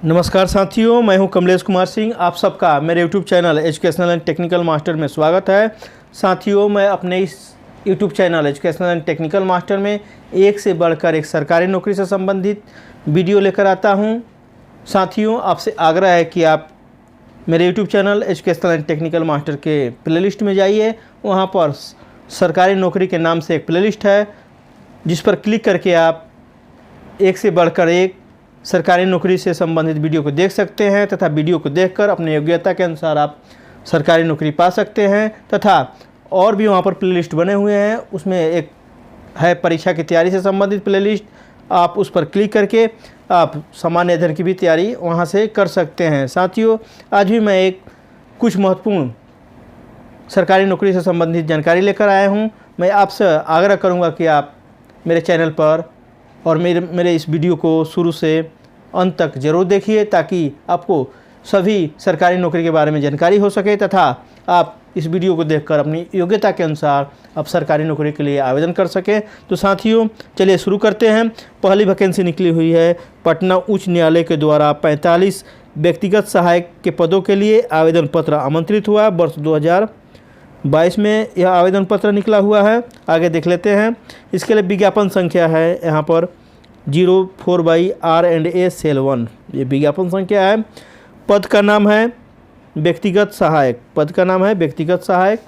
नमस्कार साथियों, मैं हूं कमलेश कुमार सिंह। आप सबका मेरे YouTube channel educational and technical master में स्वागत है। साथियों, मैं अपने इस YouTube channel educational and technical master में एक से बढ़कर एक सरकारी नौकरी से संबंधित वीडियो लेकर आता हूं। साथियों, आपसे आग्रह है कि आप मेरे YouTube channel educational and technical master के प्लेलिस्ट में जाइए। वहाँ पर सरकारी नौकरी के नाम से एक प्लेलिस्ट है, जिस पर क्लिक करके आप एक से बढ़कर एक सरकारी नौकरी से संबंधित वीडियो को देख सकते हैं तथा वीडियो को देखकर अपनी योग्यता के अनुसार आप सरकारी नौकरी पा सकते हैं। तथा और भी वहाँ पर प्लेलिस्ट बने हुए हैं, उसमें एक है परीक्षा की तैयारी से संबंधित प्लेलिस्ट। आप उस पर क्लिक करके आप सामान्य अध्ययन की भी तैयारी वहाँ से कर सकते हैं। साथियों, आज भी मैं एक कुछ महत्वपूर्ण सरकारी नौकरी से संबंधित जानकारी लेकर आया हूँ। मैं आपसे आग्रह करूँगा कि आप मेरे चैनल पर और मेरे इस वीडियो को शुरू से अंत तक ज़रूर देखिए, ताकि आपको सभी सरकारी नौकरी के बारे में जानकारी हो सके तथा आप इस वीडियो को देखकर अपनी योग्यता के अनुसार आप सरकारी नौकरी के लिए आवेदन कर सकें। तो साथियों, चलिए शुरू करते हैं। पहली वैकेंसी निकली हुई है पटना उच्च न्यायालय के द्वारा 45 व्यक्तिगत सहायक के पदों के लिए आवेदन पत्र आमंत्रित हुआ। वर्ष 2022 में यह आवेदन पत्र निकला हुआ है। आगे देख लेते हैं। इसके लिए विज्ञापन संख्या है यहाँ पर 04/R&A सेल 1, ये विज्ञापन संख्या है। पद का नाम है व्यक्तिगत सहायक, पद का नाम है व्यक्तिगत सहायक।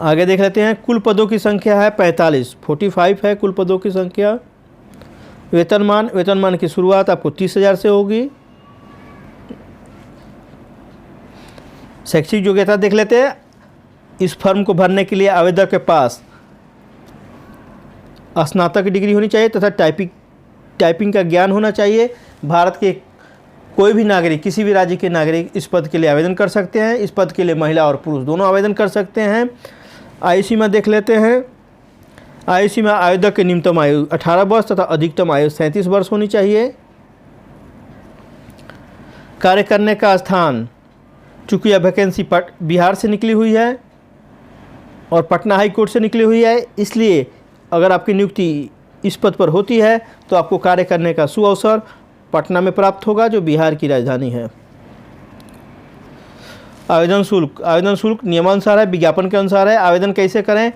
आगे देख लेते हैं। कुल पदों की संख्या है 45 है कुल पदों की संख्या। वेतनमान की शुरुआत आपको 30,000 से होगी। शैक्षिक योग्यता देख लेते हैं। इस फॉर्म को भरने के लिए आवेदक के पास स्नातक की डिग्री होनी चाहिए तथा टाइपिंग का ज्ञान होना चाहिए। भारत के कोई भी नागरिक, किसी भी राज्य के नागरिक इस पद के लिए आवेदन कर सकते हैं। इस पद के लिए महिला और पुरुष दोनों आवेदन कर सकते हैं। आयु सीमा देख लेते हैं। आयु सीमा आवेदक की न्यूनतम आयु 18 वर्ष तथा अधिकतम आयु 37 वर्ष होनी चाहिए। कार्य करने का स्थान, चूँकि यह वैकेंसी बिहार से निकली हुई है और पटना हाई कोर्ट से निकली हुई है, इसलिए अगर आपकी नियुक्ति इस पद पर होती है तो आपको कार्य करने का सुअवसर पटना में प्राप्त होगा, जो बिहार की राजधानी है। आवेदन शुल्क नियमानुसार है, विज्ञापन के अनुसार है। आवेदन कैसे करें?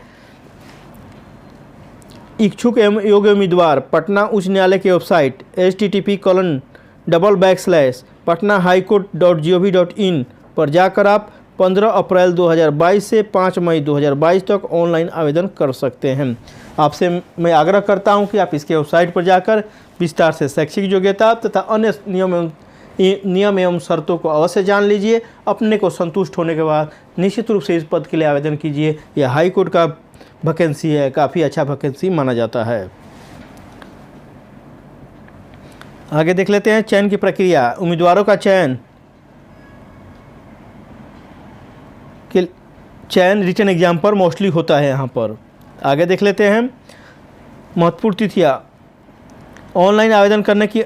इच्छुक एवं योग्य उम्मीदवार पटना उच्च न्यायालय की वेबसाइट http://patnahighcourt.gov.in पर जाकर आप 15 अप्रैल 2022 से 5 मई 2022 तक ऑनलाइन आवेदन कर सकते हैं। आपसे मैं आग्रह करता हूं कि आप इसके वेबसाइट पर जाकर विस्तार से शैक्षिक योग्यता तथा अन्य नियम एवं शर्तों को अवश्य जान लीजिए। अपने को संतुष्ट होने के बाद निश्चित रूप से इस पद के लिए आवेदन कीजिए। यह हाई कोर्ट का वैकेंसी है, काफ़ी अच्छा वैकेंसी माना जाता है। आगे देख लेते हैं। चयन की प्रक्रिया, उम्मीदवारों का चयन रिटन एग्जाम पर मोस्टली होता है यहाँ पर। आगे देख लेते हैं। महत्वपूर्ण तिथियाँ, ऑनलाइन आवेदन करने की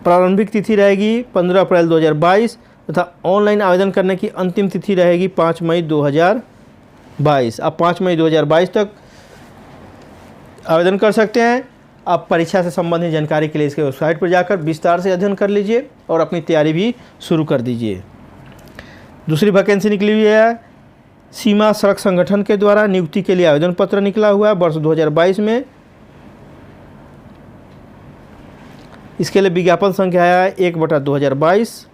प्रारंभिक तिथि रहेगी 15 अप्रैल 2022 तथा ऑनलाइन आवेदन करने की अंतिम तिथि रहेगी 5 मई 2022। आप 5 मई 2022 तक आवेदन कर सकते हैं। आप परीक्षा से संबंधित जानकारी के लिए इसके वेबसाइट पर जाकर विस्तार से अध्ययन कर लीजिए और अपनी तैयारी भी शुरू कर दीजिए। दूसरी वैकेंसी निकली हुई है सीमा सड़क संगठन के द्वारा नियुक्ति के लिए आवेदन पत्र निकला हुआ है वर्ष 2022 में। इसके लिए विज्ञापन संख्या है 1/2022।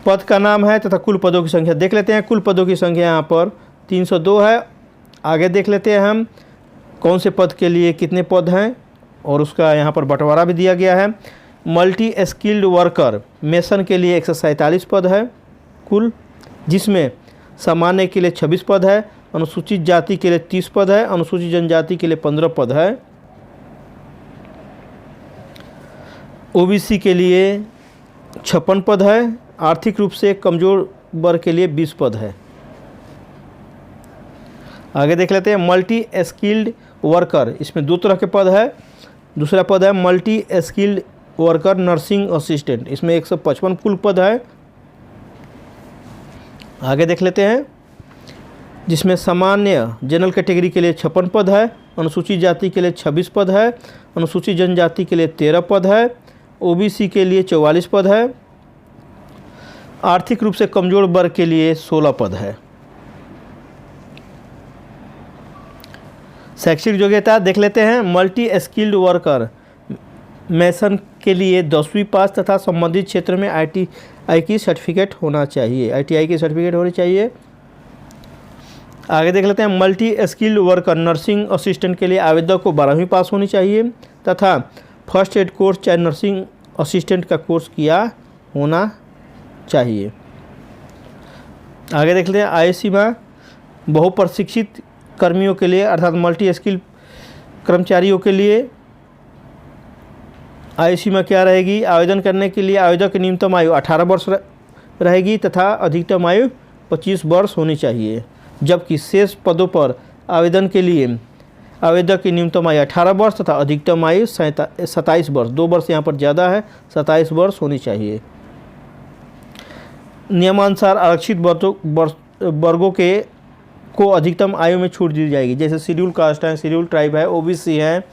पद का नाम है तथा कुल पदों की संख्या देख लेते हैं। कुल पदों की संख्या यहाँ पर 302 है। आगे देख लेते हैं हम कौन से पद के लिए कितने पद हैं और उसका यहाँ पर बंटवारा भी दिया गया है। मल्टी स्किल्ड वर्कर मेसन के लिए 147 पद है कुल, जिसमें सामान्य के लिए 26 पद है, अनुसूचित जाति के लिए 30 पद है, अनुसूचित जनजाति के लिए 15 पद है, ओबीसी के लिए 56 पद है, आर्थिक रूप से कमज़ोर वर्ग के लिए 20 पद है। आगे देख लेते हैं। मल्टी स्किल्ड वर्कर, इसमें दो तरह के पद है। दूसरा पद है multi skilled worker nursing assistant, इसमें 155 कुल पद है। आगे देख लेते हैं। जिसमें सामान्य जनरल कैटेगरी के लिए 56 पद है, अनुसूचित जाति के लिए 26 पद है, अनुसूचित जनजाति के लिए 13 पद है, ओबीसी के लिए 44 पद है, आर्थिक रूप से कमजोर वर्ग के लिए 16 पद है। शैक्षिक योग्यता देख लेते हैं। मल्टी स्किल्ड वर्कर मेसन के लिए 10वीं पास तथा संबंधित क्षेत्र में ITI की सर्टिफिकेट होना चाहिए, ITI की सर्टिफिकेट होनी चाहिए। आगे देख लेते हैं। Multi skilled worker nursing assistant के लिए आवेदक को 12वीं पास होनी चाहिए तथा फर्स्ट एड कोर्स चाहे नर्सिंग असिस्टेंट का कोर्स किया होना चाहिए। आगे देख लेते हैं। आयु सीमा बहुप्रशिक्षित कर्मियों के लिए अर्थात मल्टी स्किल कर्मचारियों के लिए आयु सीमा क्या रहेगी? आवेदन करने के लिए आवेदक की न्यूनतम आयु 18 वर्ष रहेगी तथा अधिकतम आयु 25 वर्ष होनी चाहिए, जबकि शेष पदों पर आवेदन के लिए आवेदक की न्यूनतम आयु 18 वर्ष तथा अधिकतम आयु 27 वर्ष, 2 वर्ष यहाँ पर ज़्यादा है, 27 वर्ष होनी चाहिए। नियमानुसार आरक्षित वर्गों के को अधिकतम आयु में छूट दी जाएगी, जैसे शेड्यूल कास्ट है, शेड्यूल ट्राइब है, ओबीसी है,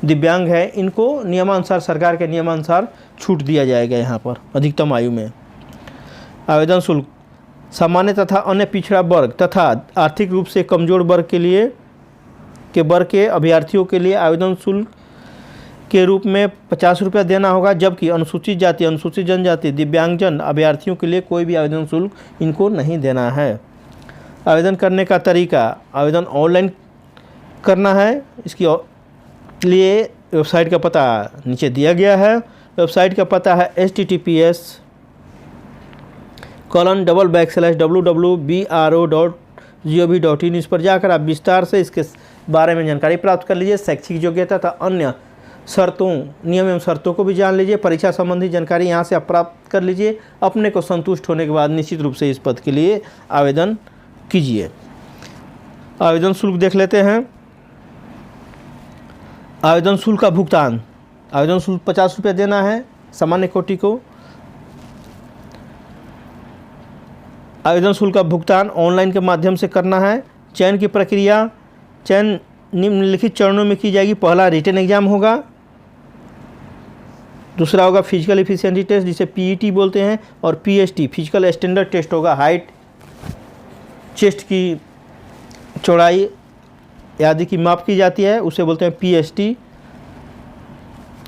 दिव्यांग है, इनको नियमानुसार सरकार के नियमानुसार छूट दिया जाएगा यहाँ पर अधिकतम आयु में। आवेदन शुल्क सामान्य तथा अन्य पिछड़ा वर्ग तथा आर्थिक रूप से कमजोर वर्ग के अभ्यर्थियों के लिए आवेदन शुल्क के रूप में 50 रुपया देना होगा, जबकि अनुसूचित जाति, अनुसूचित जनजाति, दिव्यांगजन अभ्यर्थियों के लिए कोई भी आवेदन शुल्क इनको नहीं देना है। आवेदन करने का तरीका, आवेदन ऑनलाइन करना है। इसके लिए वेबसाइट का पता नीचे दिया गया है। वेबसाइट का पता है https://www.bro.gov.in। इस पर जाकर आप विस्तार से इसके बारे में जानकारी प्राप्त कर लीजिए। शैक्षिक योग्यता तथा अन्य शर्तों, नियम एवं शर्तों को भी जान लीजिए। परीक्षा संबंधी जानकारी यहाँ से आप प्राप्त कर लीजिए। अपने को संतुष्ट होने के बाद निश्चित रूप से इस पद के लिए आवेदन कीजिए। आवेदन शुल्क देख लेते हैं। आवेदन शुल्क का भुगतान, आवेदन शुल्क 50 रुपये देना है सामान्य कोटि को। आवेदन शुल्क का भुगतान ऑनलाइन के माध्यम से करना है। चयन की प्रक्रिया, चयन निम्नलिखित चरणों में की जाएगी। पहला रिटन एग्जाम होगा, दूसरा होगा फिजिकल एफिशिएंसी टेस्ट जिसे PET बोलते हैं, और PST फिजिकल स्टैंडर्ड टेस्ट होगा। हाइट, चेस्ट की चौड़ाई आदि की माप की जाती है, उसे बोलते हैं PST।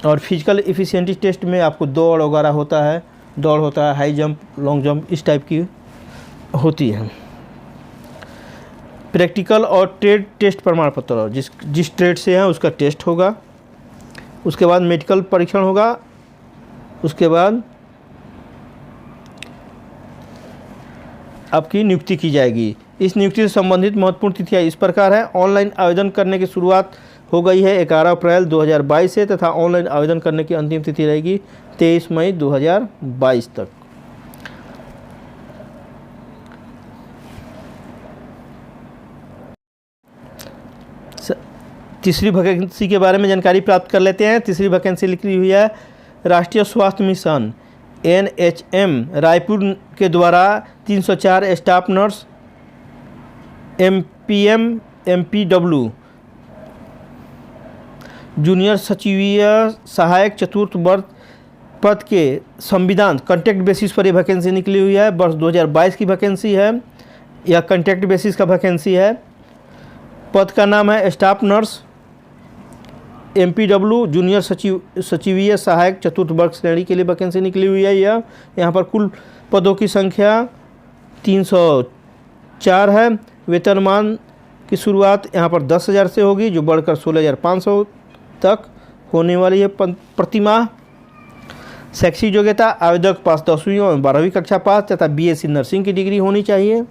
और फिजिकल एफिशिएंसी टेस्ट में आपको दौड़ वगैरह होता है, दौड़ होता है, हाई जंप, लॉन्ग जंप, इस टाइप की होती है। प्रैक्टिकल और ट्रेड टेस्ट प्रमाण पत्र, जिस ट्रेड से है उसका टेस्ट होगा। उसके बाद मेडिकल परीक्षण होगा। उसके बाद आपकी नियुक्ति की जाएगी। इस नियुक्ति से संबंधित महत्वपूर्ण तिथियां इस प्रकार है। ऑनलाइन आवेदन करने की शुरुआत हो गई है 11 अप्रैल 2022 से तथा ऑनलाइन आवेदन करने की अंतिम तिथि रहेगी 23 मई 2022 तक। तीसरी वैकेंसी के बारे में जानकारी प्राप्त कर लेते हैं। तीसरी वैकेंसी लिखी हुई है राष्ट्रीय स्वास्थ्य मिशन NHM रायपुर के द्वारा 304 staff nurse MPM MPW junior सचिवीय सहायक चतुर्थ वर्ग पद के संविधान कॉन्ट्रैक्ट बेसिस पर यह वैकेंसी निकली हुई है। वर्ष 2022 की वैकेंसी है, यह कॉन्ट्रैक्ट बेसिस का वैकेंसी है। पद का नाम है स्टाफ नर्स MPW जूनियर सचिवीय सहायक चतुर्थ वर्ग श्रेणी के लिए वैकेंसी निकली हुई है। यह यहाँ पर कुल पदों की संख्या 304 है। वेतनमान की शुरुआत यहाँ पर 10,000 से होगी, जो बढ़कर 16,500 तक होने वाली है प्रतिमाह। शैक्षिक योग्यता, आवेदक पास 10वीं और 12वीं कक्षा पास तथा BSc नर्सिंग की डिग्री होनी चाहिए।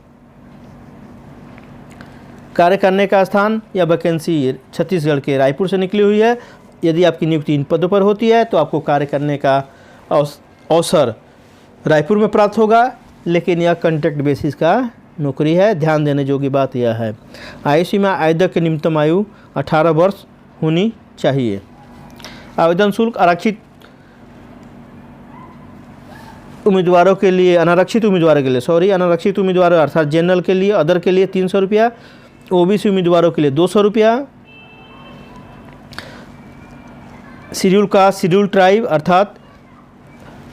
कार्य करने का स्थान, यह वैकेंसी छत्तीसगढ़ के रायपुर से निकली हुई है। यदि आपकी नियुक्ति इन पदों पर होती है तो आपको कार्य करने का अवसर रायपुर में प्राप्त होगा, लेकिन यह कॉन्ट्रैक्ट बेसिस का नौकरी है। ध्यान देने योग्य बात यह है। आयु सीमा, आवेदक की न्यूनतम आयु 18 वर्ष होनी चाहिए। आवेदन शुल्क आरक्षित उम्मीदवारों के लिए, अनारक्षित उम्मीदवारों अर्थात जनरल के लिए, अदर के लिए 300 रुपया, OBC उम्मीदवारों के लिए 200 रुपया, शेड्यूल कास्ट, शेड्यूल ट्राइब अर्थात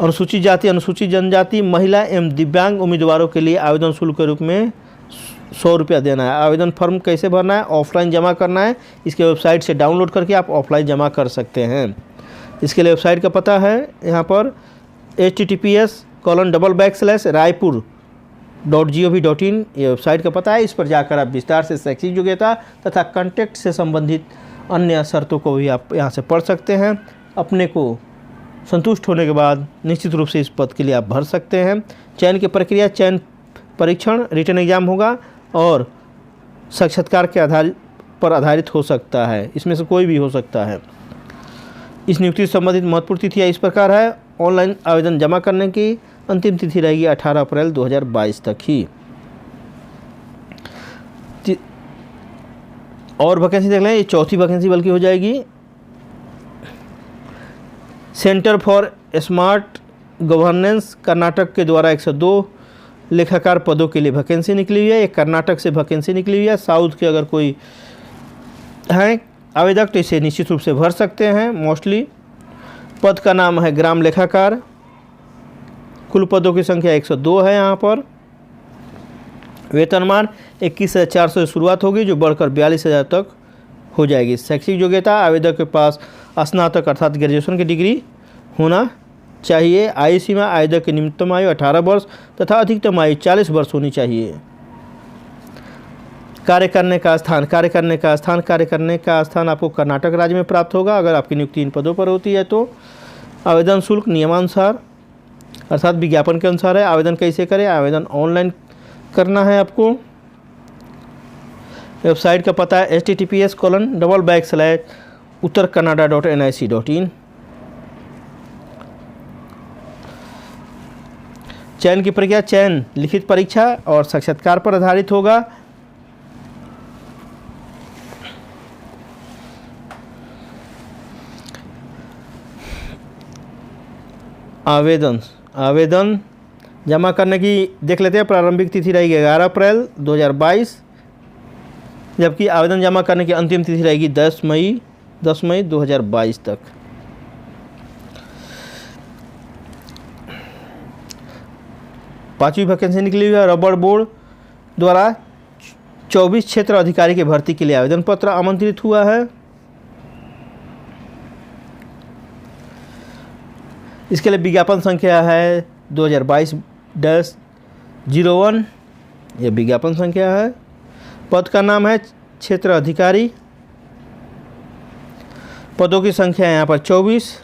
अनुसूचित जाति, अनुसूचित जनजाति, महिला एवं दिव्यांग उम्मीदवारों के लिए आवेदन शुल्क के रूप में 100 रुपया देना है। आवेदन फॉर्म कैसे भरना है? ऑफलाइन जमा करना है। इसके वेबसाइट से डाउनलोड करके आप ऑफलाइन जमा कर सकते हैं। इसके लिए वेबसाइट का पता है यहाँ पर https://raipur.gov.in ये वेबसाइट का पता है। इस पर जाकर आप विस्तार से शैक्षिक योग्यता तथा कॉन्टैक्ट से संबंधित अन्य शर्तों को भी आप यहाँ से पढ़ सकते हैं। अपने को संतुष्ट होने के बाद निश्चित रूप से इस पद के लिए आप भर सकते हैं। चयन की प्रक्रिया, चयन परीक्षण, रिटन एग्जाम होगा और साक्षात्कार के आधारित हो सकता है। इसमें से कोई भी हो सकता है। इस नियुक्ति से संबंधित महत्वपूर्ण तिथियाँ इस प्रकार है। ऑनलाइन आवेदन जमा करने की अंतिम तिथि रहेगी 18 अप्रैल 2022 तक ही। और वैकेंसी देख लें, ये चौथी वैकेंसी बल्कि हो जाएगी। Centre for smart governance Karnataka के द्वारा 102 लेखाकार पदों के लिए वैकेंसी निकली हुई है। एक कर्नाटक से वैकेंसी निकली हुई है। साउथ के अगर कोई हैं आवेदक तो इसे निश्चित रूप से भर सकते हैं। मोस्टली पद का नाम है ग्राम लेखाकार। कुल पदों की संख्या 102 है यहाँ पर। वेतनमान 21,400 से शुरुआत होगी जो बढ़कर 42,000 तक हो जाएगी। शैक्षिक योग्यता, आवेदक के पास स्नातक अर्थात ग्रेजुएशन की डिग्री होना चाहिए। आयु सीमा, आवेदक की न्यूनतम आयु 18 वर्ष तथा अधिकतम आयु 40 वर्ष होनी चाहिए। कार्य करने का स्थान, कार्य करने का स्थान आपको कर्नाटक राज्य में प्राप्त होगा अगर आपकी नियुक्ति इन पदों पर होती है तो। आवेदन शुल्क नियमानुसार अर्थात विज्ञापन के अनुसार है। आवेदन कैसे करें? आवेदन ऑनलाइन करना है आपको। वेबसाइट का पता है https://uttarkannada.nic.in। चयन की प्रक्रिया, चयन लिखित परीक्षा और साक्षात्कार पर आधारित होगा। आवेदन जमा करने की देख लेते हैं। प्रारंभिक तिथि रहेगी 11 अप्रैल 2022 जबकि आवेदन जमा करने की अंतिम तिथि रहेगी 10 मई 2022 तक। पांचवी वैकेंसी निकली हुई है। रबर बोर्ड द्वारा 24 क्षेत्र अधिकारी की भर्ती के लिए आवेदन पत्र आमंत्रित हुआ है। इसके लिए विज्ञापन संख्या है 2022-01। यह विज्ञापन संख्या है। पद का नाम है क्षेत्र अधिकारी। पदों की संख्या है यहाँ पर 24।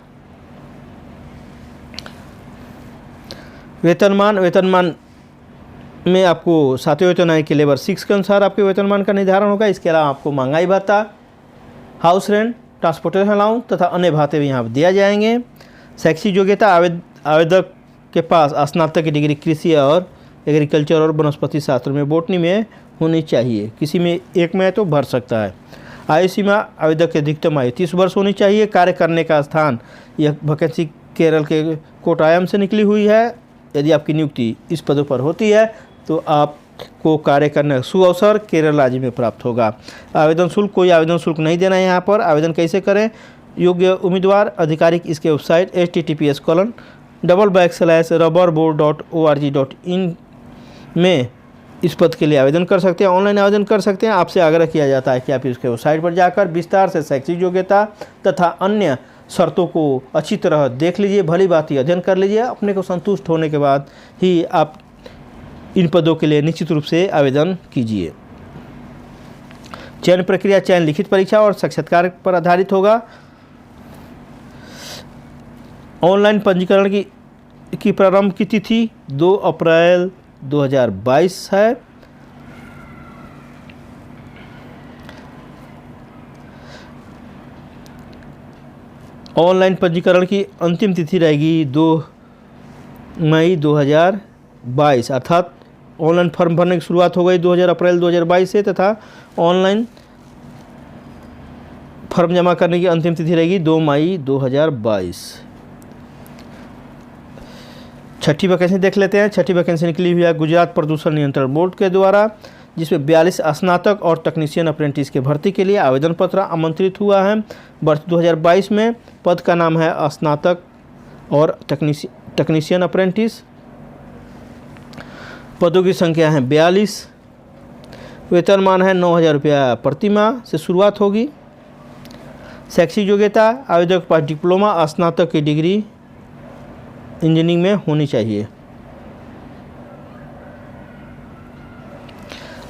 वेतनमान में आपको सातवें वेतन आयोग के लेवल 6 के अनुसार आपके वेतनमान का निर्धारण होगा। इसके अलावा आपको महंगाई भत्ता, हाउस रेंट, ट्रांसपोर्टेशन अलाउंस तथा अन्य भाते भी यहाँ पर दिया जाएंगे। शैक्षिक योग्यता, आवेदक के पास स्नातक की डिग्री कृषि और एग्रीकल्चर और वनस्पति शास्त्र में, बॉटनी में होनी चाहिए। किसी में एक में है तो भर सकता है। आयु सीमा, आवेदक की अधिकतम आयु 30 वर्ष होनी चाहिए। कार्य करने का स्थान, यह वैकेंसी केरल के कोट्टायम से निकली हुई है। यदि आपकी नियुक्ति इस पदों पर होती है तो आपको कार्य करने का सुअवसर केरल राज्य में प्राप्त होगा। आवेदन शुल्क, कोई आवेदन शुल्क नहीं देना है यहाँ पर। आवेदन कैसे करें? योग्य उम्मीदवार आधिकारिक इसके वेबसाइट https://rubberboard.org.in में इस पद के लिए आवेदन कर सकते हैं। ऑनलाइन आवेदन कर सकते हैं। आपसे आग्रह किया जाता है कि आप इसके वेबसाइट पर जाकर विस्तार से शैक्षिक योग्यता तथा अन्य शर्तों को अच्छी तरह देख लीजिए, भली भांति अध्ययन कर लीजिए। अपने को संतुष्ट होने के बाद ही आप इन पदों के लिए निश्चित रूप से आवेदन कीजिए। चयन प्रक्रिया, चयन लिखित परीक्षा और साक्षात्कार पर आधारित होगा। ऑनलाइन पंजीकरण की प्रारंभ की तिथि 2 अप्रैल 2022 है। ऑनलाइन पंजीकरण की अंतिम तिथि रहेगी 2 मई 2022 अर्थात ऑनलाइन फॉर्म भरने की शुरुआत हो गई 2 अप्रैल 2022 से तथा ऑनलाइन फॉर्म जमा करने की अंतिम तिथि रहेगी 2 मई 2022। छठी वैकेंसी देख लेते हैं। छठी वैकेंसी निकली हुई है गुजरात प्रदूषण नियंत्रण बोर्ड के द्वारा। जिसमें 42 स्नातक और टेक्नीशियन अप्रेंटिस के भर्ती के लिए आवेदन पत्र आमंत्रित हुआ है वर्ष 2022 में। पद का नाम है स्नातक और टेक्नीशियन अप्रेंटिस। पदों की संख्या है 42। वेतनमान है 9,000 रुपया प्रति माह से शुरुआत होगी। शैक्षिक योग्यता आवेदक के पास डिप्लोमा स्नातक की डिग्री इंजीनियरिंग में होनी चाहिए।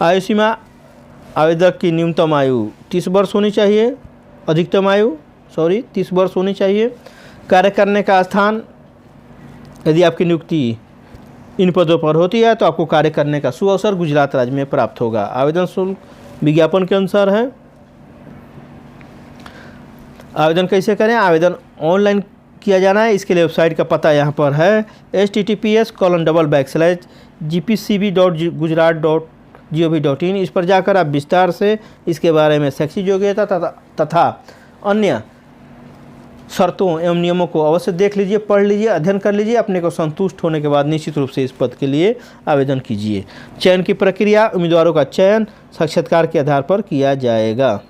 आयु सीमा आवेदक की न्यूनतम आयु 30 वर्ष होनी चाहिए, अधिकतम आयु 30 वर्ष होनी चाहिए। कार्य करने का स्थान, यदि आपकी नियुक्ति इन पदों पर होती है तो आपको कार्य करने का सुअवसर गुजरात राज्य में प्राप्त होगा। आवेदन शुल्क विज्ञापन के अनुसार है। आवेदन कैसे करें? आवेदन ऑनलाइन किया जाना है। इसके लिए वेबसाइट का पता यहाँ पर है https://gpcb.gujarat.gov.in। इस पर जाकर आप विस्तार से इसके बारे में शैक्षिक योग्यता तथा अन्य शर्तों एवं नियमों को अवश्य देख लीजिए, पढ़ लीजिए, अध्ययन कर लीजिए। अपने को संतुष्ट होने के बाद निश्चित रूप से इस पद के लिए आवेदन कीजिए। चयन की प्रक्रिया, उम्मीदवारों का चयन साक्षात्कार के आधार पर किया जाएगा।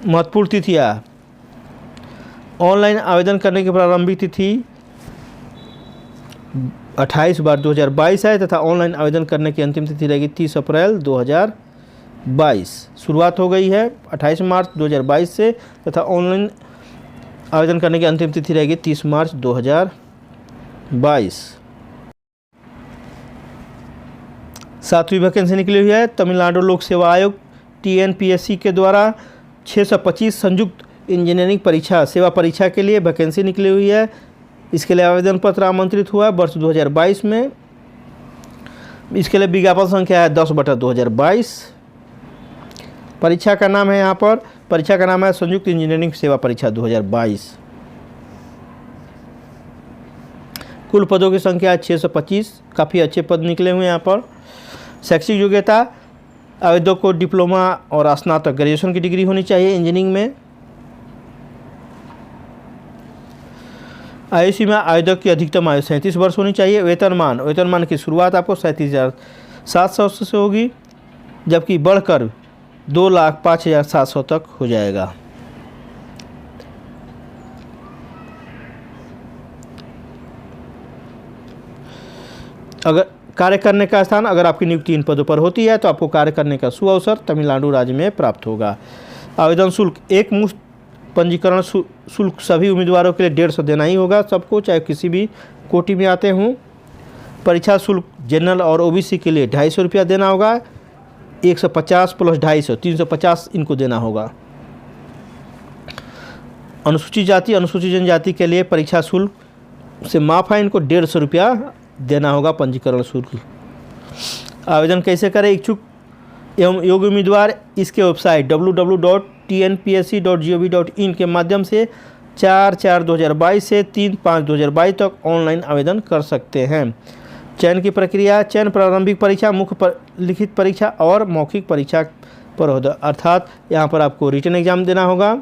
महत्वपूर्ण तिथियाँ, ऑनलाइन आवेदन करने की प्रारंभिक तिथि 28/2022 है तथा ऑनलाइन आवेदन करने की अंतिम तिथि रहेगी 30 अप्रैल 2022। शुरुआत हो गई है 28 मार्च 2022 से तथा ऑनलाइन आवेदन करने की अंतिम तिथि रहेगी 30 मार्च 2022। 7वीं वैकेंसी निकली हुई है। तमिलनाडु लोक सेवा आयोग TNPSC के द्वारा 625 संयुक्त इंजीनियरिंग परीक्षा सेवा परीक्षा के लिए वैकेंसी निकली हुई है। इसके लिए आवेदन पत्र आमंत्रित हुआ वर्ष 2022 में। इसके लिए विज्ञापन संख्या है 10/2022। परीक्षा का नाम है, यहाँ पर परीक्षा का नाम है संयुक्त इंजीनियरिंग सेवा परीक्षा 2022। कुल पदों की संख्या 625। काफ़ी अच्छे पद निकले हुए हैं यहाँ पर। शैक्षिक योग्यता आवेदक को डिप्लोमा और स्नातक ग्रेजुएशन की डिग्री होनी चाहिए इंजीनियरिंग में। आयु सीमा आवेदक की अधिकतम आयु 37 वर्ष होनी चाहिए। वेतनमान की शुरुआत आपको 37,700 से होगी, जबकि बढ़कर 2,05,700 तक हो जाएगा। अगर कार्य करने का स्थान, अगर आपकी नियुक्ति इन पदों पर होती है तो आपको कार्य करने का सुअवसर तमिलनाडु राज्य में प्राप्त होगा। आवेदन शुल्क एक मुश्त पंजीकरण शुल्क सभी उम्मीदवारों के लिए 150 देना ही होगा सबको, चाहे किसी भी कोटि में आते हों। परीक्षा शुल्क जनरल और OBC के लिए 250 रुपया देना होगा। 150 + 250 350 इनको देना होगा। अनुसूचित जाति अनुसूचित जनजाति के लिए परीक्षा शुल्क से माफ है, इनको 150 रुपया देना होगा पंजीकरण शुल्क। आवेदन कैसे करें? इच्छुक एवं योग्य उम्मीदवार इसके वेबसाइट www.tnpsc.gov.in के माध्यम से 4/4/2022 से 3/5/2022 तक ऑनलाइन आवेदन कर सकते हैं। चयन की प्रक्रिया, चयन प्रारंभिक परीक्षा, मुख्य लिखित परीक्षा और मौखिक परीक्षा पर होगा। अर्थात यहाँ पर आपको रिटन एग्जाम देना होगा,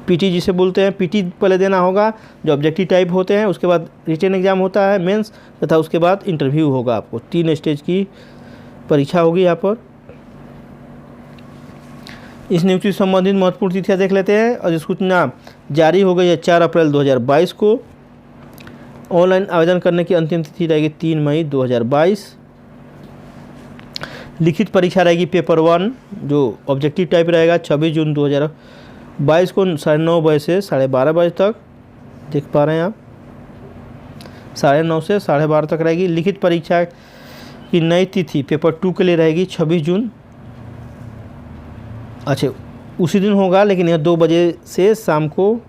PT जिसे बोलते हैं, PT पहले देना होगा जो ऑब्जेक्टिव टाइप होते हैं। उसके बाद रिटन एग्जाम होता है मेंस, तथा उसके बाद इंटरव्यू होगा। आपको 3 स्टेज की परीक्षा होगी। यहाँ पर इस नियुक्ति से संबंधित महत्वपूर्ण तिथियाँ देख लेते हैं। अधिसूचना जारी हो गई है 4 अप्रैल 2022 को। ऑनलाइन आवेदन करने की अंतिम तिथि रहेगी 3 मई 2022। लिखित परीक्षा रहेगी पेपर 1 जो ऑब्जेक्टिव टाइप रहेगा 26 जून 2022 को 9:30 बजे से 12:30 बजे तक। देख पा रहे हैं आप, 9:30 से 12:30 तक रहेगी। लिखित परीक्षा की नई तिथि पेपर 2 के लिए रहेगी 26 जून। अच्छा, उसी दिन होगा, लेकिन यह 2 बजे से शाम को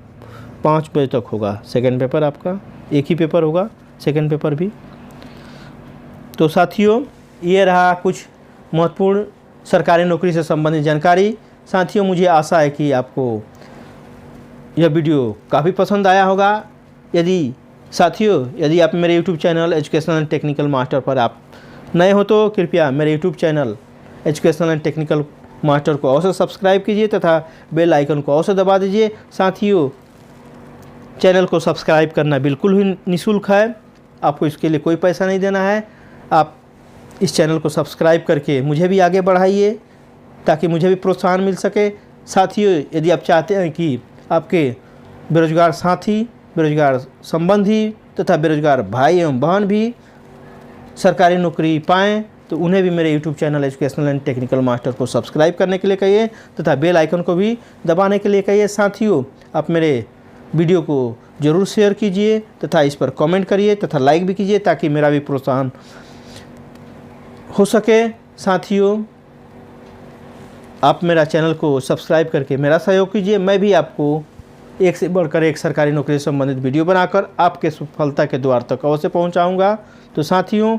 5 बजे तक होगा। सेकंड पेपर आपका एक ही पेपर होगा, सेकंड पेपर भी। तो साथियों, ये रहा कुछ महत्वपूर्ण सरकारी नौकरी से संबंधित जानकारी। साथियों, मुझे आशा है कि आपको यह वीडियो काफ़ी पसंद आया होगा। यदि आप मेरे YouTube channel educational and technical master पर आप नए हो तो कृपया मेरे YouTube channel educational and technical master को अवश्य सब्सक्राइब कीजिए तथा बेल आइकन को अवश्य दबा दीजिए। साथियों, चैनल को सब्सक्राइब करना बिल्कुल ही निःशुल्क है, आपको इसके लिए कोई पैसा नहीं देना है। आप इस चैनल को सब्सक्राइब करके मुझे भी आगे बढ़ाइए ताकि मुझे भी प्रोत्साहन मिल सके। साथियों, यदि आप चाहते हैं कि आपके बेरोजगार साथी, बेरोजगार संबंधी तथा बेरोजगार भाई एवं बहन भी सरकारी नौकरी पाएँ तो उन्हें भी मेरे YouTube channel educational and technical master को सब्सक्राइब करने के लिए कहिए तथा बेल आइकन को भी दबाने के लिए कहिए। साथियों, आप मेरे वीडियो को ज़रूर शेयर कीजिए तथा इस पर कमेंट करिए तथा लाइक भी कीजिए ताकि मेरा भी प्रोत्साहन हो सके। साथियों, आप मेरा चैनल को सब्सक्राइब करके मेरा सहयोग कीजिए। मैं भी आपको एक से बढ़कर एक सरकारी नौकरी से संबंधित वीडियो बनाकर आपके सफलता के द्वार तक अवश्य पहुंचाऊंगा। तो साथियों,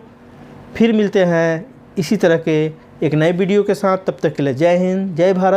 फिर मिलते हैं इसी तरह के एक नए वीडियो के साथ। तब तक के लिए जय हिंद, जय भारत।